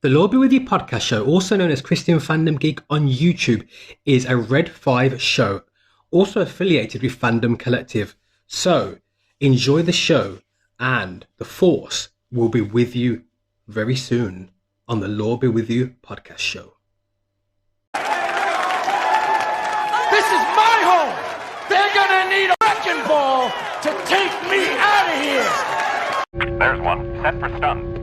The Lord Be With You podcast show, also known as Christian Fandom Geek on YouTube, is a Red 5 show, also affiliated with Fandom Collective. So, enjoy the show, and the Force will be with you very soon on the Lord Be With You podcast show. This is my home! They're gonna need a wrecking ball to take me out of here! There's one, set for stun.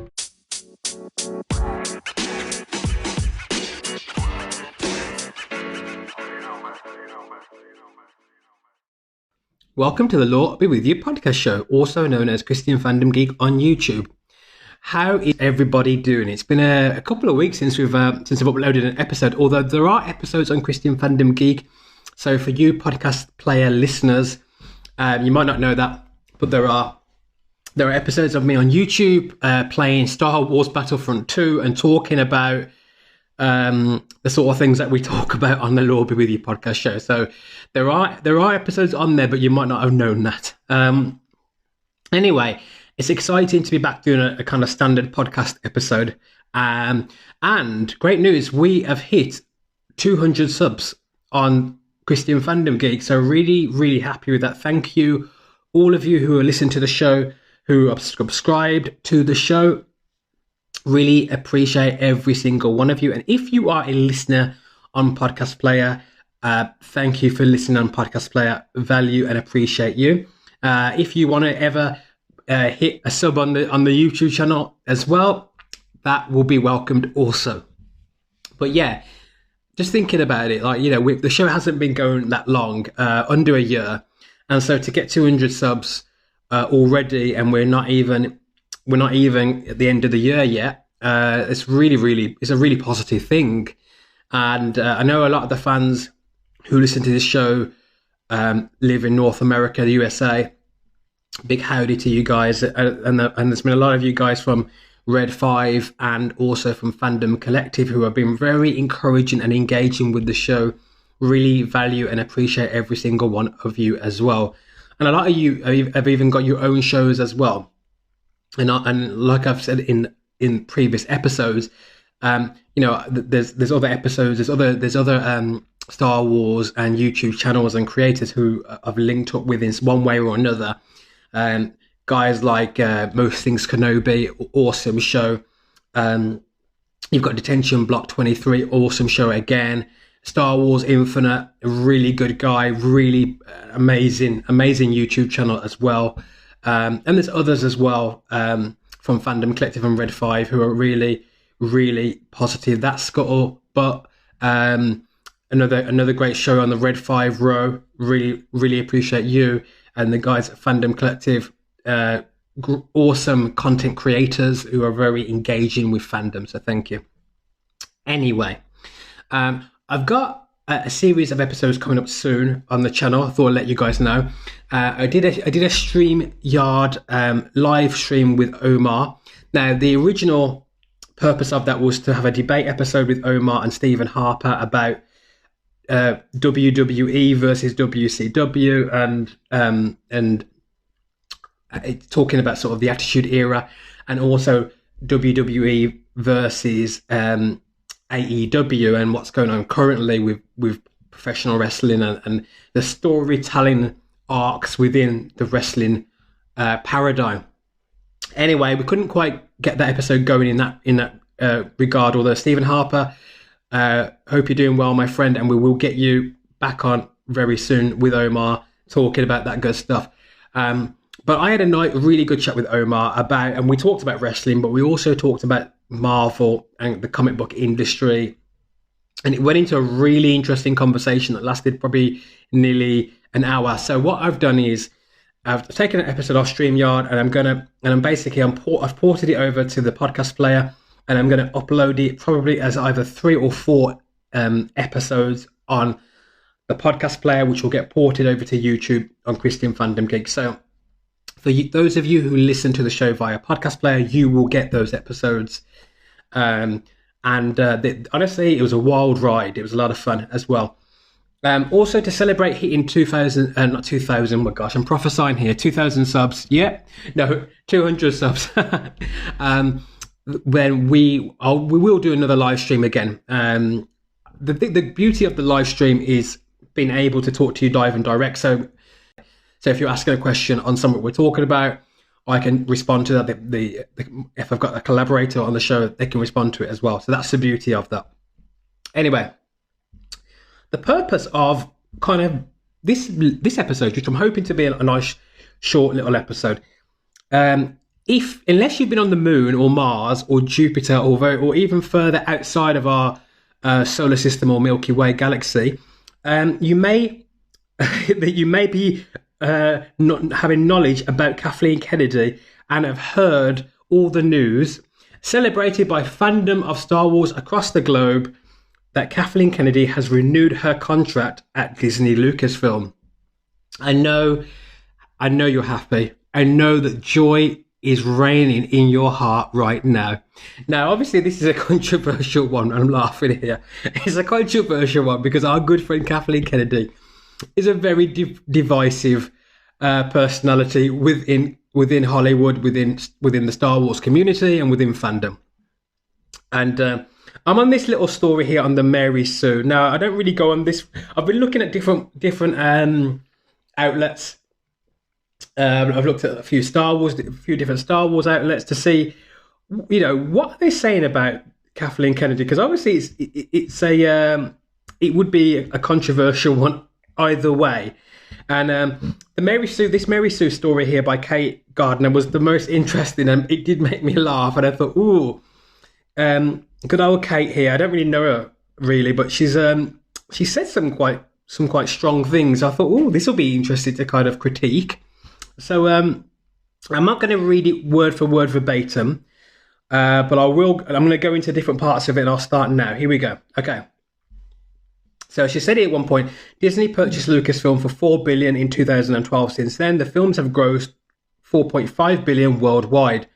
Welcome to the Lord Be With You podcast show, also known as Christian Fandom Geek on YouTube. How is everybody doing? It's been a couple of weeks since I've uploaded an episode, although there are episodes on Christian Fandom Geek. So for you podcast player listeners, you might not know that, but there are episodes of me on YouTube playing Star Wars Battlefront 2 and talking about the sort of things that we talk about on the Lord Be With You podcast show. So there are episodes on there, but you might not have known that. Anyway, it's exciting to be back doing a kind of standard podcast episode. And great news, we have hit 200 subs on Christian Fandom Geek. So really, really happy with that. Thank you, all of you who are listening to the show, who are subscribed to the show. Really appreciate every single one of you. And if you are a listener on Podcast Player, thank you for listening on Podcast Player. Value and appreciate you. If you want to ever hit a sub on the YouTube channel as well, that will be welcomed also. But yeah, just thinking about it, like, you know, the show hasn't been going that long, under a year, and so to get 200 subs already, and we're not even at the end of the year yet. It's a really positive thing, and I know a lot of the fans who listen to this show live in North America, the USA. Big howdy to you guys, and there's been a lot of you guys from Red 5 and also from Fandom Collective who have been very encouraging and engaging with the show. Really value and appreciate every single one of you as well. And a lot of you have even got your own shows as well. And like I've said in previous episodes, you know, there's other episodes, there's other Star Wars and YouTube channels and creators who I've linked up with in one way or another. Guys like Most Things Kenobi, awesome show. You've got Detention Block 23, awesome show again. Star Wars Infinite, a really good guy, really amazing YouTube channel as well. And there's others as well from Fandom Collective and Red 5 who are really, really positive. That's Scuttle, but another great show on the Red 5 row. Really, really appreciate you and the guys at Fandom Collective. Awesome content creators who are very engaging with fandom. So thank you. Anyway, I've got a series of episodes coming up soon on the channel. I thought I'd let you guys know. I did a StreamYard live stream with Omar. Now, the original purpose of that was to have a debate episode with Omar and Stephen Harper about WWE versus WCW and talking about sort of the Attitude Era, and also WWE versus AEW and what's going on currently with professional wrestling and the storytelling arcs within the wrestling paradigm. Anyway, we couldn't quite get that episode going in that regard, although Stephen Harper, hope you're doing well, my friend, and we will get you back on very soon with Omar talking about that good stuff. But I had a really good chat with Omar and we talked about wrestling, but we also talked about Marvel and the comic book industry. And it went into a really interesting conversation that lasted probably nearly an hour. So what I've done is I've taken an episode off StreamYard and I've ported it over to the podcast player, and I'm going to upload it probably as either 3 or 4 episodes on the podcast player, which will get ported over to YouTube on Christian Fandom Geek. So for those of you who listen to the show via podcast player, you will get those episodes. Honestly, it was a wild ride. It was a lot of fun as well. Also, to celebrate hitting 2,000, my gosh, I'm prophesying here, 2,000 subs. Yeah, no, 200 subs. when we will do another live stream again. The beauty of the live stream is being able to talk to you live and direct. So if you're asking a question on something we're talking about, I can respond to that. If I've got a collaborator on the show, they can respond to it as well. So that's the beauty of that. Anyway, the purpose of kind of this episode, which I'm hoping to be a nice short little episode, unless you've been on the moon or Mars or Jupiter or even further outside of our solar system or Milky Way galaxy, you may be not having knowledge about Kathleen Kennedy and have heard all the news celebrated by fandom of Star Wars across the globe that Kathleen Kennedy has renewed her contract at Disney Lucasfilm. I know you're happy. I know that joy is reigning in your heart right now. Now, obviously, this is a controversial one. I'm laughing here. It's a controversial one because our good friend Kathleen Kennedy is a very divisive personality within Hollywood, within the Star Wars community, and within fandom. And I'm on this little story here on the Mary Sue. Now, I don't really go on this. I've been looking at different outlets. I've looked at a few different Star Wars outlets to see, what are they saying about Kathleen Kennedy? Because obviously it would be a controversial one either way. And this Mary Sue story here by Kate Gardner was the most interesting, and it did make me laugh. And I thought, ooh, good old Kate here. I don't really know her really, but she said some quite strong things. I thought, oh, this will be interesting to kind of critique. So I'm not going to read it word for word verbatim, but I'm going to go into different parts of it, and I'll start now. Here we go. Okay. So she said it at one point, Disney purchased Lucasfilm for $4 billion in 2012. Since then, the films have grossed $4.5 billion worldwide.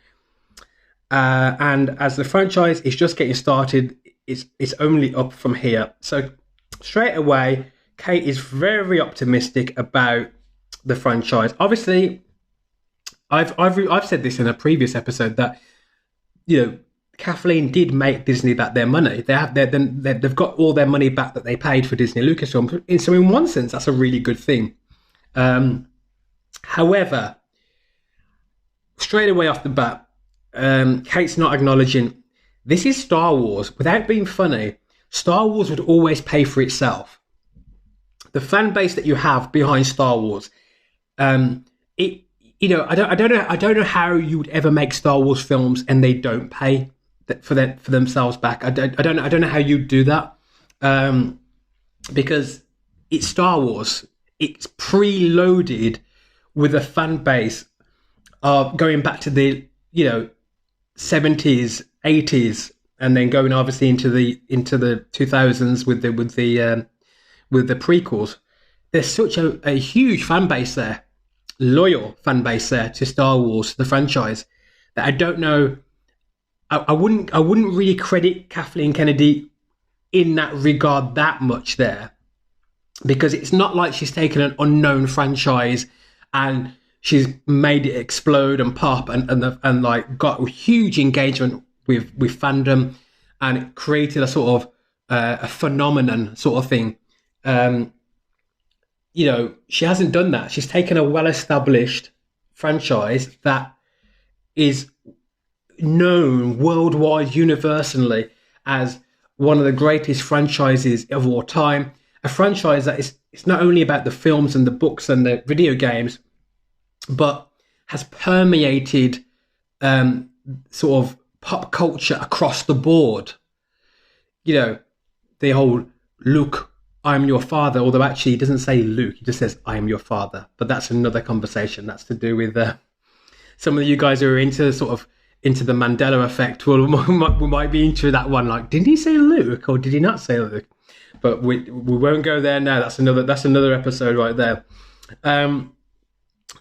And as the franchise is just getting started, it's only up from here. So straight away, Kate is very optimistic about the franchise. Obviously, I've said this in a previous episode that Kathleen did make Disney back their money. They've got all their money back that they paid for Disney Lucasfilm. So in one sense, that's a really good thing. However, straight away off the bat, Kate's not acknowledging this is Star Wars. Without being funny, Star Wars would always pay for itself. The fan base that you have behind Star Wars, I don't know how you would ever make Star Wars films and they don't pay for themselves back. I don't know how you do that, because it's Star Wars. It's preloaded with a fan base of going back to the 70s, 80s, and then going obviously into the 2000s with the prequels. There's such a huge fan base there, loyal fan base there to Star Wars, the franchise, that I don't know. I wouldn't really credit Kathleen Kennedy in that regard that much there, because it's not like she's taken an unknown franchise and she's made it explode and pop and like got huge engagement with fandom and created a sort of a phenomenon sort of thing. She hasn't done that. She's taken a well-established franchise that is known worldwide, universally, as one of the greatest franchises of all time. A franchise that it's not only about the films and the books and the video games, but has permeated sort of pop culture across the board. The whole Luke, I'm your father, although actually he doesn't say Luke, he just says I am your father. But that's another conversation. That's to do with some of you guys who are into the Mandela effect. We might be into that one. Like, did he say Luke or did he not say Luke? But we won't go there now. That's another episode right there.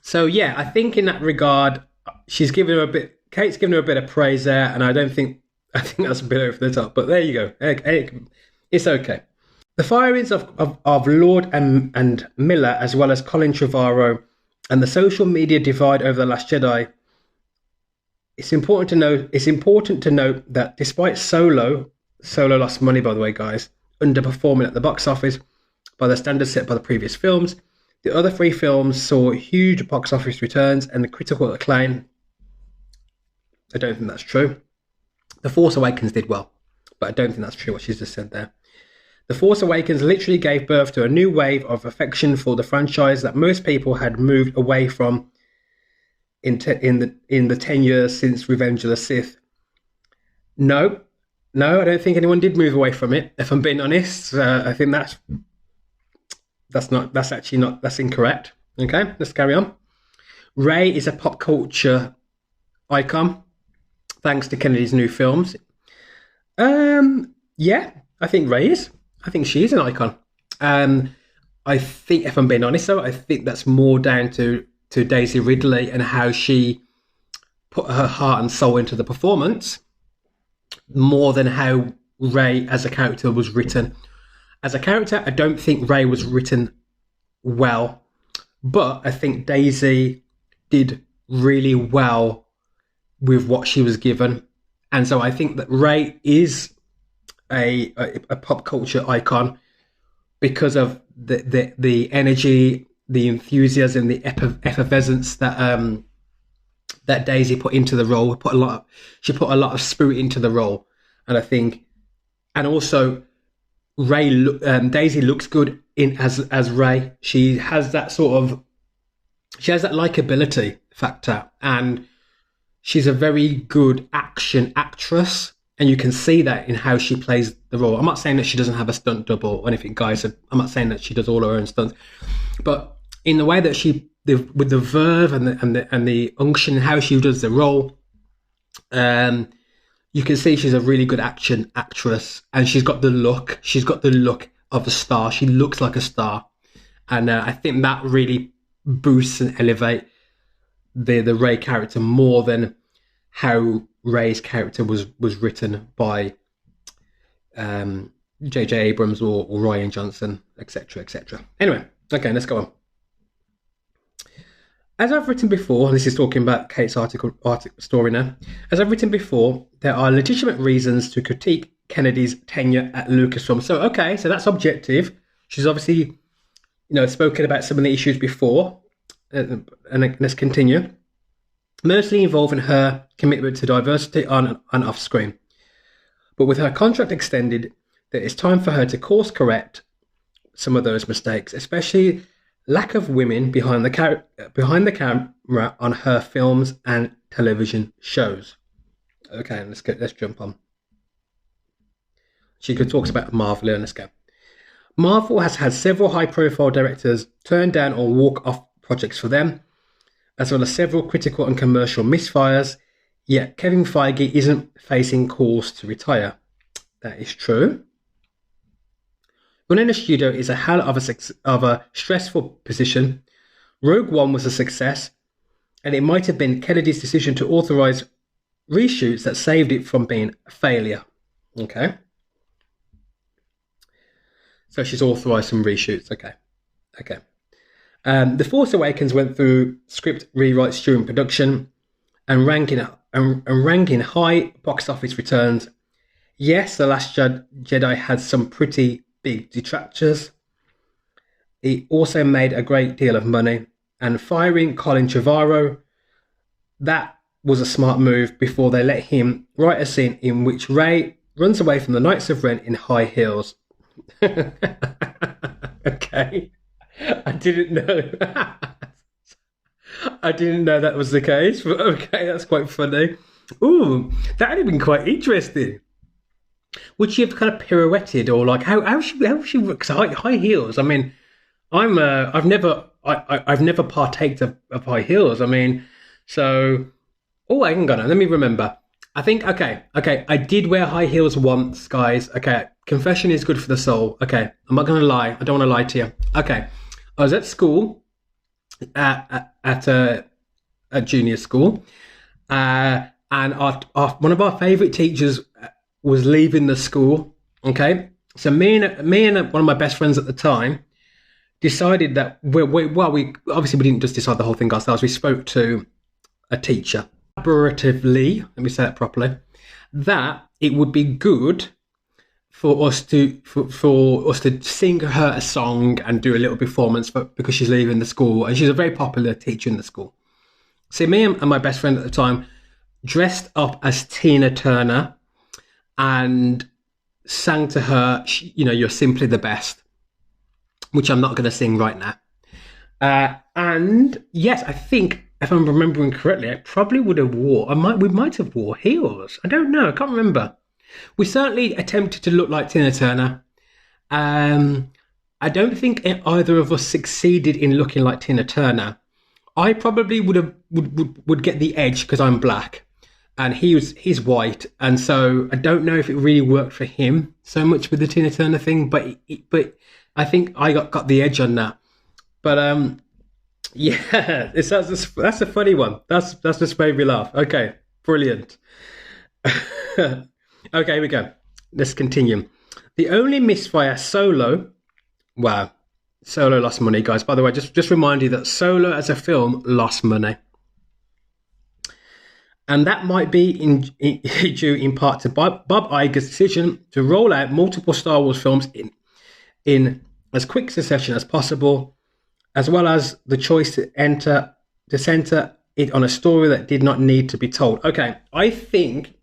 So yeah, I think in that regard, Kate's given her a bit of praise there, and I think that's a bit over the top. But there you go. It's okay. The firings of Lord and Miller, as well as Colin Trevorrow, and the social media divide over The Last Jedi it's important to note that despite Solo lost money, by the way, guys, underperforming at the box office by the standards set by the previous films. The other three films saw huge box office returns and the critical acclaim. I don't think that's true. The Force Awakens did well, but I don't think that's true what she's just said there. The Force Awakens literally gave birth to a new wave of affection for the franchise that most people had moved away from in the 10 years since Revenge of the Sith. No, I don't think anyone did move away from it. If I'm being honest, I think that's incorrect. Okay, let's carry on. Rey is a pop culture icon, thanks to Kennedy's new films. Yeah, I think Rey is. I think she is an icon. I think, if I'm being honest, though, I think that's more down to Daisy Ridley and how she put her heart and soul into the performance, more than how Rey as a character was written. As a character, I don't think Rey was written well, but I think Daisy did really well with what she was given. And so I think that Rey is a pop culture icon because of the energy, the enthusiasm, the effervescence that Daisy put into the role. She put a lot of spirit into the role, and I think, and also Daisy looks good in as Rey. She has that likability factor, and she's a very good action actress. And you can see that in how she plays the role. I'm not saying that she doesn't have a stunt double or anything, guys. I'm not saying that she does all her own stunts, but in the way that with the verve and the unction, how she does the role, you can see she's a really good action actress, and she's got the look. She's got the look of a star. She looks like a star, and I think that really boosts and elevates the Rey character more than how Rey's character was written by J.J. Abrams or Rian Johnson, etc., etc. Anyway, okay, let's go on. As I've written before, this is talking about Kate's article story now. As I've written before, there are legitimate reasons to critique Kennedy's tenure at Lucasfilm. So, okay, so that's objective. She's obviously, spoken about some of the issues before, and let's continue. Mostly involving her commitment to diversity on and off screen. But with her contract extended, there is time for her to course correct some of those mistakes, especially lack of women behind the camera on her films and television shows. Okay, let's jump on. She talks about Marvel, and let's go. Marvel has had several high-profile directors turn down or walk off projects for them, as well as several critical and commercial misfires, yet Kevin Feige isn't facing calls to retire. That is true. Running a studio is a hell of a stressful position. Rogue One was a success, and it might have been Kennedy's decision to authorize reshoots that saved it from being a failure. Okay. So she's authorized some reshoots. Okay. The Force Awakens went through script rewrites during production and ranking high box office returns. Yes, The Last Jedi had some pretty big detractors. It also made a great deal of money, and firing Colin Trevorrow, that was a smart move before they let him write a scene in which Rey runs away from the Knights of Ren in high heels. Okay. I didn't know. I didn't know that was the case, but okay, that's quite funny. Ooh, that would have been quite interesting. Would she have kind of pirouetted, or like how she works high heels? I mean, I've never partaked of high heels. I mean, so hang on, let me remember. I think okay, I did wear high heels once, guys. Okay, confession is good for the soul. Okay, I'm not gonna lie. I don't want to lie to you. Okay. I was at school, at a junior school, and one of our favourite teachers was leaving the school. Okay, so me and one of my best friends at the time decided that we obviously didn't just decide the whole thing ourselves. We spoke to a teacher, collaboratively, let me say that properly, that it would be good for us to sing her a song and do a little performance because she's leaving the school, and she's a very popular teacher in the school. See, me and my best friend at the time dressed up as Tina Turner and sang to her, "You're simply the best," which I'm not going to sing right now. And yes, I think, if I'm remembering correctly, I probably would have we might have wore heels. I don't know. I can't remember. We certainly attempted to look like Tina Turner. I don't think either of us succeeded in looking like Tina Turner. I probably would get the edge because I'm black, and he's white, and so I don't know if it really worked for him so much with the Tina Turner thing. But I think I got the edge on that. But yeah, that's a funny one. That's just made me laugh. Okay, brilliant. Okay, here we go. Let's continue. The only misfire, Solo. Wow, Solo lost money, guys. By the way, just remind you that Solo as a film lost money, and that might be due in part to Bob Iger's decision to roll out multiple Star Wars films in as quick succession as possible, as well as the choice to center it on a story that did not need to be told. Okay, I think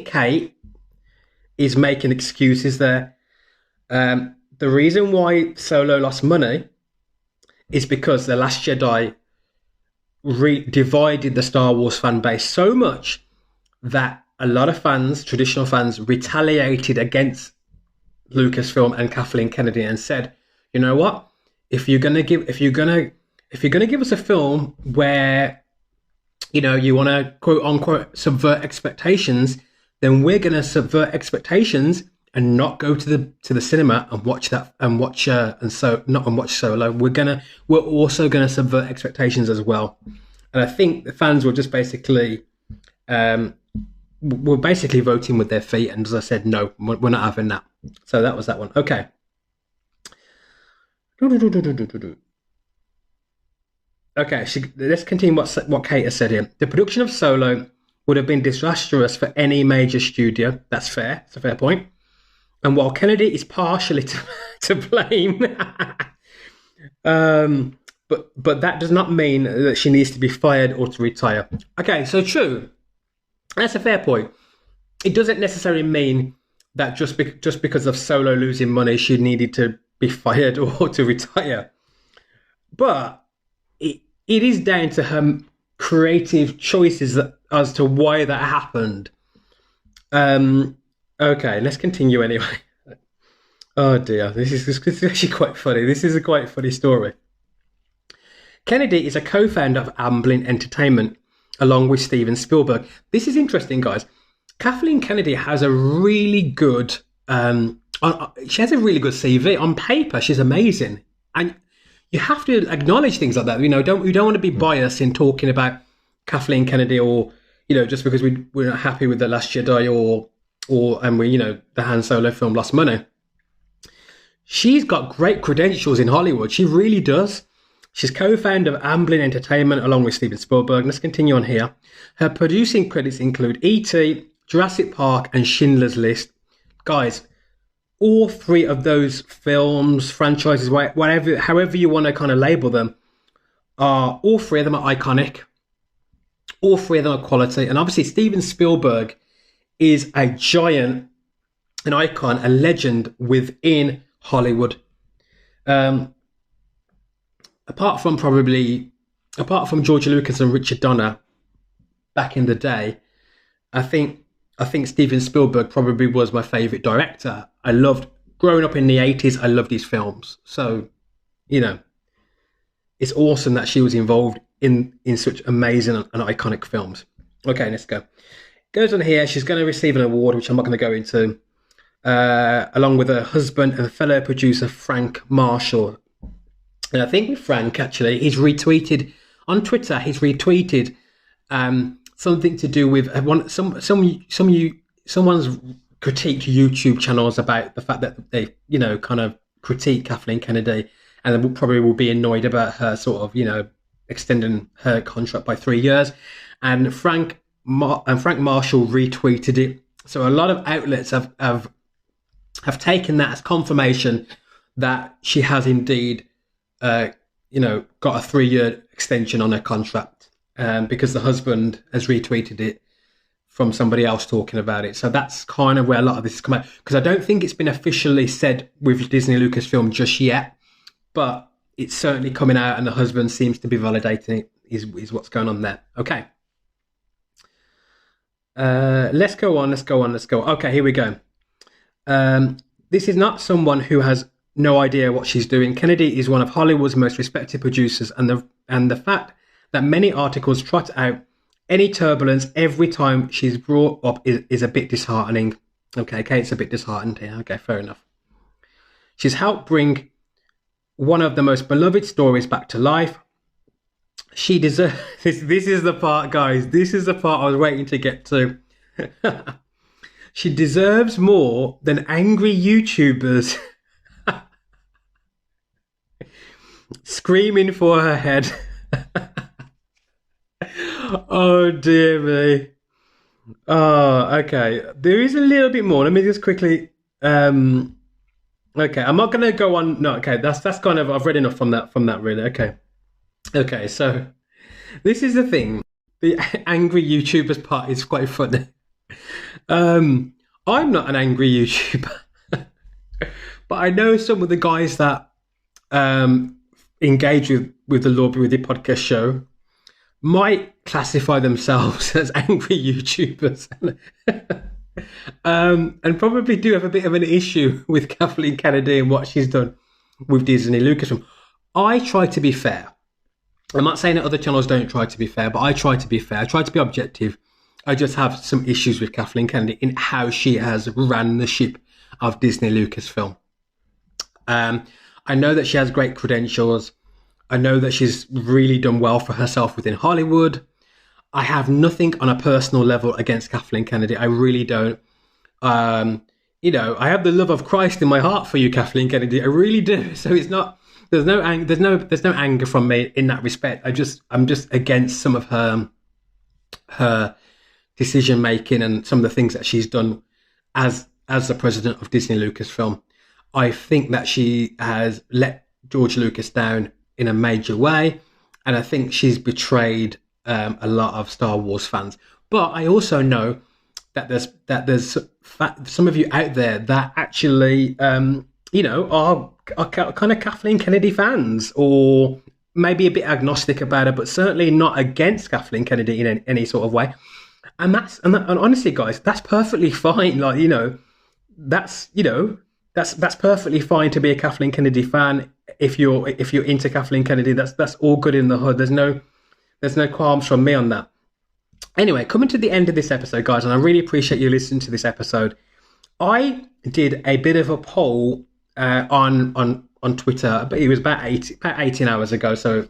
Kate is making excuses there. The reason why Solo lost money is because The Last Jedi divided the Star Wars fan base so much that a lot of fans, traditional fans, retaliated against Lucasfilm and Kathleen Kennedy and said, "You know what? If you're gonna give us a film where you want to quote unquote subvert expectations, then we're going to subvert expectations and not go to the cinema and watch that and watch Solo. We're also gonna subvert expectations as well." And I think the fans were just basically voting with their feet, and as I said, no, we're not having that. So that was that one. Okay. Okay, let's continue what Kate has said here. The production of Solo would have been disastrous for any major studio. That's fair. It's a fair point. And while Kennedy is partially to blame, but that does not mean that she needs to be fired or to retire. Okay, so true. That's a fair point. It doesn't necessarily mean that just because of Solo losing money, she needed to be fired or to retire. But it is down to her creative choices as to why that happened. Okay, let's continue anyway. Oh dear, this is actually quite funny. This is a quite funny story. Kennedy is a co-founder of Amblin Entertainment, along with Steven Spielberg. This is interesting, guys. Kathleen Kennedy has a really good, she has a really good CV. On paper, she's amazing. And you have to acknowledge things like that. We don't want to be biased in talking about Kathleen Kennedy, or just because we're not happy with The Last Jedi or the Han Solo film lost money. She's got great credentials in Hollywood. She really does. She's co-founder of Amblin Entertainment along with Steven Spielberg. Let's continue on here. Her producing credits include E.T., Jurassic Park, and Schindler's List. Guys, all three of those films, franchises, however you want to kind of label them, all three of them are iconic. All three of them are quality. And obviously Steven Spielberg is a giant, an icon, a legend within Hollywood. Apart from George Lucas and Richard Donner back in the day, I think Steven Spielberg probably was my favourite director. I loved, growing up in the 80s, I loved his films. So, it's awesome that she was involved in such amazing and iconic films. Okay, let's go. Goes on here, she's going to receive an award, which I'm not going to go into, along with her husband and fellow producer Frank Marshall. And I think with Frank, actually, he's retweeted on Twitter. He's retweeted something to do with someone's critiqued YouTube channels about the fact that they, kind of critique Kathleen Kennedy, and they probably will be annoyed about her sort of, extending her contract by 3 years, and Frank Marshall retweeted it. So a lot of outlets have taken that as confirmation that she has indeed, got a 3-year extension on her contract, because the husband has retweeted it from somebody else talking about it. So that's kind of where a lot of this has come out, because I don't think it's been officially said with Disney Lucasfilm just yet, but it's certainly coming out, and the husband seems to be validating it, is what's going on there. Okay. Let's go on. Okay, here we go. This is not someone who has no idea what she's doing. Kennedy is one of Hollywood's most respected producers, and the fact that many articles trot out any turbulence every time she's brought up is a bit disheartening. Okay, it's a bit disheartened here. Okay, fair enough. She's helped bring one of the most beloved stories back to life. She deserves... This is the part, guys. This is the part I was waiting to get to. She deserves more than angry YouTubers screaming for her head. Oh, dear me. Oh, okay. There is a little bit more. Let me just quickly... Okay, I'm not going to go on... No, okay, that's kind of... I've read enough from that, really. Okay, so this is the thing. The angry YouTubers part is quite funny. I'm not an angry YouTuber, but I know some of the guys that engage with the Lord Be With You podcast show might classify themselves as angry YouTubers, and probably do have a bit of an issue with Kathleen Kennedy and what she's done with Disney Lucasfilm. I try to be fair. I'm not saying that other channels don't try to be fair, but I try to be fair. I try to be objective. I just have some issues with Kathleen Kennedy in how she has ran the ship of Disney Lucasfilm. I know that she has great credentials. I know that she's really done well for herself within Hollywood. I have nothing on a personal level against Kathleen Kennedy. I really don't. I have the love of Christ in my heart for you, Kathleen Kennedy. I really do. So it's not. There's no anger from me in that respect. I'm just against some of her decision making and some of the things that she's done as the president of Disney Lucasfilm. I think that she has let George Lucas down in a major way, and I think she's betrayed a lot of Star Wars fans. But I also know that there's some of you out there that actually are kind of Kathleen Kennedy fans, or maybe a bit agnostic about her, but certainly not against Kathleen Kennedy in any sort of way. And honestly, guys, that's perfectly fine. That's perfectly fine to be a Kathleen Kennedy fan. If you're into Kathleen Kennedy, that's all good in the hood. There's no qualms from me on that. Anyway, coming to the end of this episode, guys, and I really appreciate you listening to this episode. I did a bit of a poll on Twitter, but it was about 18 hours ago, so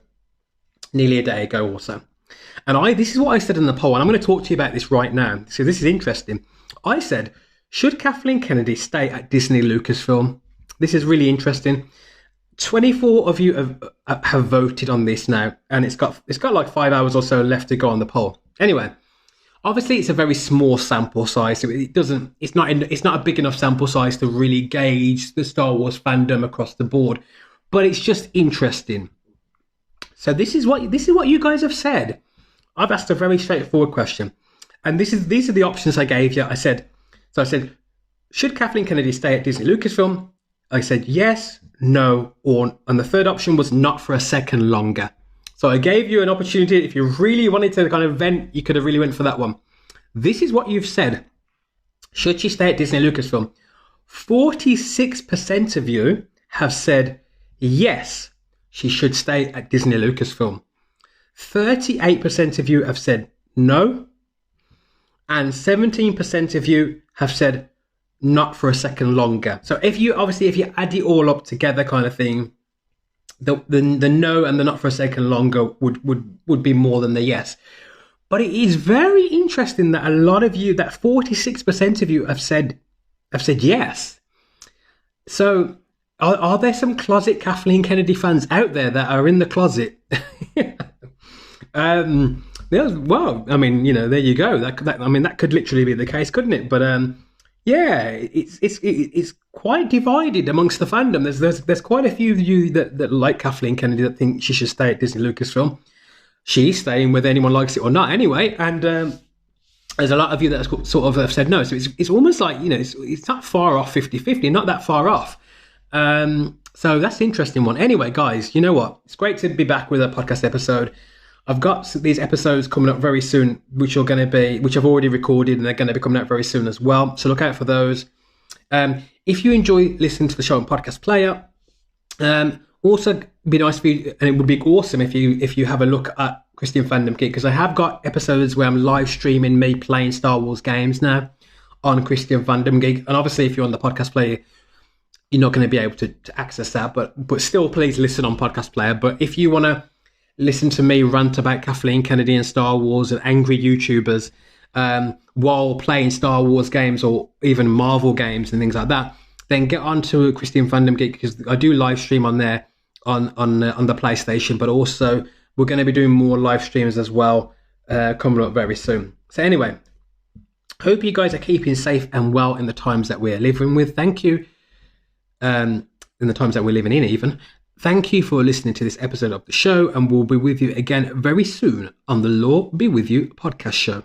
nearly a day ago or so. And this is what I said in the poll, and I'm going to talk to you about this right now. So this is interesting. I said, should Kathleen Kennedy stay at Disney Lucasfilm? This is really interesting. 24 of you have voted on this now, and it's got like 5 hours or so left to go on the poll. Anyway, obviously it's a very small sample size, so it's not a big enough sample size to really gauge the Star Wars fandom across the board, but it's just interesting. So this is what you guys have said. I've asked a very straightforward question, and these are the options I gave you. I said, should Kathleen Kennedy stay at Disney Lucasfilm? I said yes, no, and the third option was not for a second longer. So I gave you an opportunity. If you really wanted to kind of vent, you could have really went for that one. This is what you've said. Should she stay at Disney Lucasfilm? 46% of you have said yes, she should stay at Disney Lucasfilm. 38% of you have said no, and 17% of you have said not for a second longer. So if you add it all up together, kind of thing, the no and the not for a second longer would be more than the yes. But it is very interesting that a lot of you, that 46% of you have said yes. So are there some closet Kathleen Kennedy fans out there that are in the closet Yeah, well, I mean, there you go. That could literally be the case, couldn't it? But yeah, it's quite divided amongst the fandom. There's quite a few of you that like Kathleen Kennedy, that think she should stay at Disney Lucasfilm. She's staying whether anyone likes it or not, anyway. And there's a lot of you that sort of have said no. So it's almost like, it's not far off 50-50, not that far off. So that's the interesting one. Anyway, guys, you know what? It's great to be back with a podcast episode. I've got these episodes coming up very soon, which I've already recorded, and they're going to be coming out very soon as well. So look out for those. If you enjoy listening to the show on Podcast Player, also be nice for you, and it would be awesome if you have a look at Christian Fandom Geek, because I have got episodes where I'm live streaming me playing Star Wars games now on Christian Fandom Geek. And obviously, if you're on the Podcast Player, you're not going to be able to access that, but still, please listen on Podcast Player. But if you want to listen to me rant about Kathleen Kennedy and Star Wars and angry YouTubers while playing Star Wars games or even Marvel games and things like that, then get on to Christian Fandom Geek, because I do live stream on there on the PlayStation, but also we're going to be doing more live streams as well coming up very soon. So anyway, hope you guys are keeping safe and well in the times that we're living with. Thank you. In the times that we're living in, even. Thank you for listening to this episode of the show, and we'll be with you again very soon on the Law Be With You podcast show.